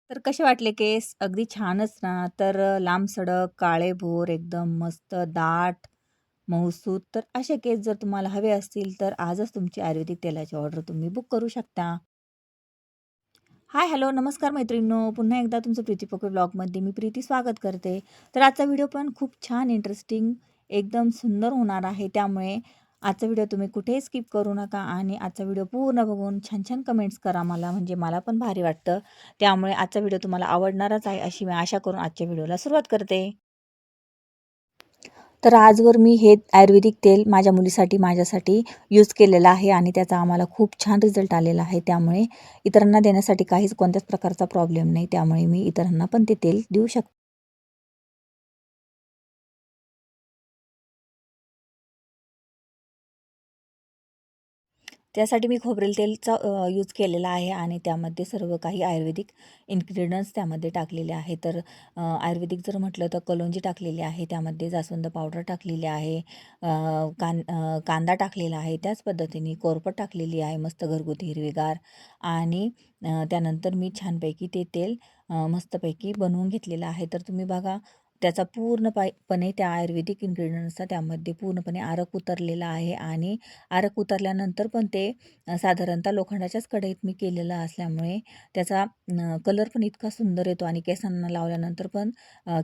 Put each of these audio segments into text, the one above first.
तर कसे वाटले केस? अगदी छानच ना. तर लांबसडक, काळेभोर, एकदम मस्त दाट, मऊसूत. तर असे केस जर तुम्हाला हवे असतील, तर आजच तुमची आयुर्वेदिक तेलाची ऑर्डर तुम्ही बुक करू शकता. हाय, हॅलो, नमस्कार मैत्रिणींनो. पुन्हा एकदा तुमचं प्रीती पोके ब्लॉगमध्ये मी प्रीती स्वागत करते. तर आजचा व्हिडिओ पण खूप छान, इंटरेस्टिंग, एकदम सुंदर होणार आहे. त्यामुळे आजचा व्हिडिओ तुम्ही कुठेही स्किप करू नका आणि आजचा व्हिडिओ पूर्ण बघून छान-छान कमेंट्स करा मला, म्हणजे मला पण भारी वाटतं. त्यामुळे आजचा व्हिडिओ तुम्हाला आवडणारच आहे, अशी मी आशा करून आजच्या व्हिडिओला सुरुवात करते. तर आजवर मी हे आयुर्वेदिक तेल माझ्या मुलीसाठी, माझ्यासाठी यूज केलेलं आहे आणि त्याचा आम्हाला खूप छान रिझल्ट आलेला आहे. त्यामुळे इतरांना देण्यासाठी कोणत्याच प्रकारचा प्रॉब्लेम नाही. त्यामुळे मी इतरांना पण ते तेल देऊ शकते. त्यासाठी मी खोबरेल तेलचा यूज केलेला आहे आणि त्यामध्ये सर्व काही आयुर्वेदिक इन्ग्रीडियंट्स त्यामध्ये टाकलेले आहे. तर आयुर्वेदिक जर म्हटलं तर कलोंजी टाकलेली आहे, त्यामध्ये जास्वंद पावडर टाकलेली आहे, कांदा टाकलेला आहे, त्याच पद्धतीने कोरफड टाकलेली आहे, मस्त घरगुती हिरवीगार. आणि त्यानंतर मी छानपैकी ते तेल मस्तपैकी बनवून घेतलेलं आहे. तर तुम्ही बघा, त्याचा पूर्णपणे त्या आयुर्वेदिक इन्ग्रीडियंट्सचा त्यामध्ये पूर्णपणे आरक उतरलेला आहे. आणि आरक उतरल्यानंतर पण ते साधारणतः लोखंडाच्याच कढईत मी केलेलं असल्यामुळे त्याचा कलर पण इतका सुंदर येतो आणि केसांना लावल्यानंतर पण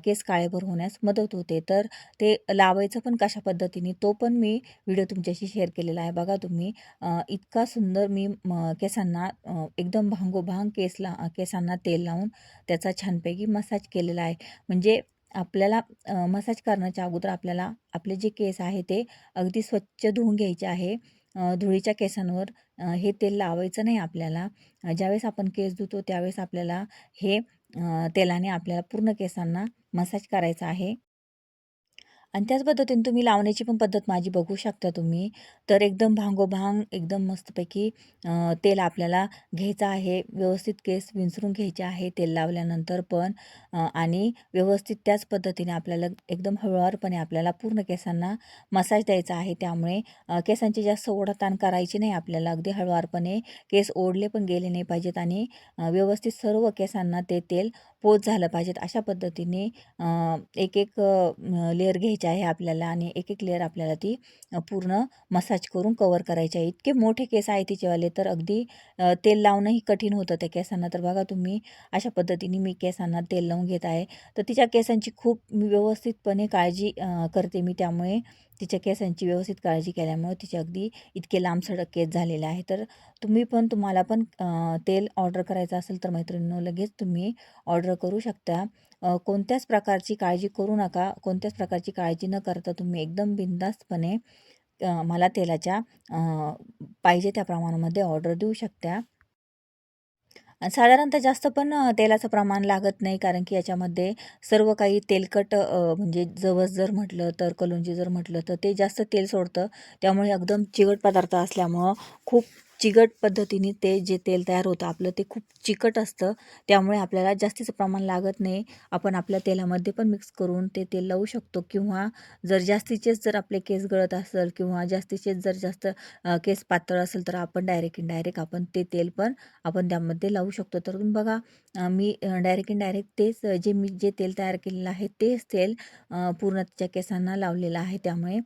केस काळेभोर होण्यास मदत होते. तर ते लावायचं पण कशा पद्धतीने तो पण मी व्हिडिओ तुमच्याशी शेअर केलेला आहे. बघा तुम्ही, इतका सुंदर मी केसांना एकदम भांगोभांग केसांना तेल लावून त्याचा छानपैकी मसाज केलेला आहे. म्हणजे आपल्याला मसाज करण्याच्या अगोदर आपल्याला आपले जे केस आहे ते अगदी स्वच्छ धुवून घ्यायचे आहे. धुळीच्या केसांवर हे तेल लावायचं नाही आपल्याला. ज्यावेळेस आपण केस धुतो त्यावेळेस आपल्याला हे तेलाने आपल्याला पूर्ण केसांना मसाज करायचा आहे. आणि त्याच पद्धतीने तुम्ही लावण्याची पण पद्धत माझी बघू शकता तुम्ही. तर एकदम भांगोभांग, एकदम मस्तपैकी तेल आपल्याला घ्यायचं आहे. व्यवस्थित केस विंचरून घ्यायचे आहे तेल लावल्यानंतर पण. आणि व्यवस्थित त्याच पद्धतीने आपल्याला एकदम हळुवारपणे आपल्याला पूर्ण केसांना मसाज द्यायचा आहे. त्यामुळे केसांची जास्त ओढाताण करायची नाही आपल्याला. अगदी हळुवारपणे केस ओढले पण गेले नाही पाहिजेत आणि व्यवस्थित सर्व केसांना ते तेल पोच झालं पाहिजेत. अशा पद्धतीने एक एक लेयर घ्यायची आहे आपल्याला आणि एक एक लेयर आपल्याला ती पूर्ण मसाज करून कवर करायची आहे. इतके मोठे केस आहे तिचेवाले, तर अगदी तेल लावणंही कठीण होतं त्या केसांना. तर बघा तुम्ही, अशा पद्धतीने मी केसांना तेल लावून घेत आहे. तर तिच्या केसांची खूप मी व्यवस्थितपणे काळजी करते मी. त्यामुळे तिच्या केसांची व्यवस्थित काळजी केल्यामुळे तिचे अगदी इतके लांबसडक केस झालेले आहे. तर तुम्हाला पण तेल ऑर्डर करायचं असेल तर मैत्रिणींनो, लगेच तुम्ही ऑर्डर करू शकता. कोणत्याच प्रकारची काळजी करू नका. कोणत्याच प्रकारची काळजी न करता तुम्ही एकदम बिनधास्तपणे मला तेलाच्या पाहिजे त्या प्रमाणामध्ये ऑर्डर देऊ शकता. साधारणतः जास्त पण तेलाचं प्रमाण लागत नाही, कारण की याच्यामध्ये सर्व काही तेलकट, म्हणजे जवस जर म्हटलं तर कलोंजी जर म्हटलं तर ते जास्त तेल सोडतं. त्यामुळे एकदम चिकट पदार्थ असल्यामुळं खूप चिकट पद्धतीने ते जे तेल तयार होतं आपलं ते खूप चिकट असतं. त्यामुळे आपल्याला जास्तीचं प्रमाण लागत नाही. आपण आपल्या तेलामध्ये पण मिक्स करून ते तेल लावू शकतो. किंवा जर आपले केस गळत असेल किंवा जास्त केस पातळ असेल तर आपण इनडायरेक्ट आपण ते तेल पण आपण त्यामध्ये लावू शकतो. तर तुम्ही बघा, मी इनडायरेक्ट तेच मी जे तेल तयार केलेलं आहे तेच तेल पूर्ण तिच्या केसांना लावलेलं आहे. त्यामुळे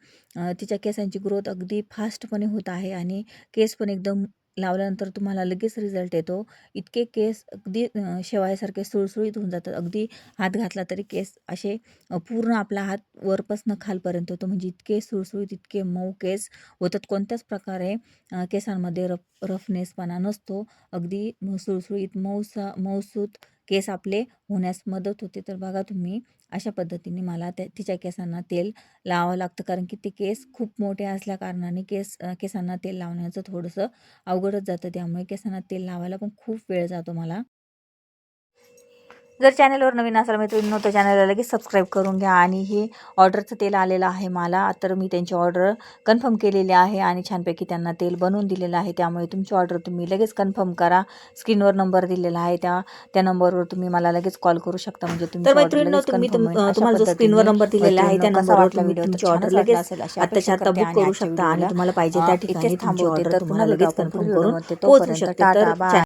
तिच्या केसांची ग्रोथ अगदी फास्टपणे होत आहे आणि केस पण एकदम लावल्यानंतर तुम्हाला लगेच रिझल्ट येतो. इतके केस अगदी शेवाळ्यासारखे सुळसुळीत होऊन जातात. अगदी हात घातला तरी केस असे पूर्ण आपला हात वरपासून खालपर्यंत होतो. म्हणजे इतके सुळसुळीत, इतके मऊ केस होतात. कोणत्याच प्रकारे केसांमध्ये रफनेसपणा नसतो. अगदी सुळसुळीत मऊसूत केस आपले होण्यास मदत होते. तर बघा तुम्ही, अशा पद्धतीने मला तिच्या केसांना तेल लावावं लागतं, कारण की ते केस खूप मोठे असल्या कारणाने केसांना तेल लावण्याचं थोडंसं अवघडच जातं. त्यामुळे केसांना तेल लावायला पण खूप वेळ जातो मला. जर चॅनलवर नवीन असाल मैत्रिणींनो, तर चॅनलला लगेच सबस्क्राईब करून घ्या. आणि हे ऑर्डरचं तेल आलेलं आहे मला, तर मी त्यांची ऑर्डर कन्फर्म केलेली आहे आणि छानपैकी त्यांना तेल बनवून दिलेलं आहे. त्यामुळे तुमची ऑर्डर तुम्ही लगेच कन्फर्म करा. स्क्रीनवर नंबर दिलेला आहे, त्या नंबरवर तुम्ही मला लगेच कॉल करू शकता. म्हणजे तुमची ऑर्डर लगेच कन्फर्म होईल. तुम्हाला जो स्क्रीनवर नंबर दिलेला आहे त्या नंबरवर तुम्ही तुमची ऑर्डर लगेच आत्ताच्या आता बुक करू शकता आणि तुम्हाला पाहिजे त्या ठिकाणी तुमची ऑर्डर तुम्हाला लगेच कन्फर्म करून पोहोचू शकते. तर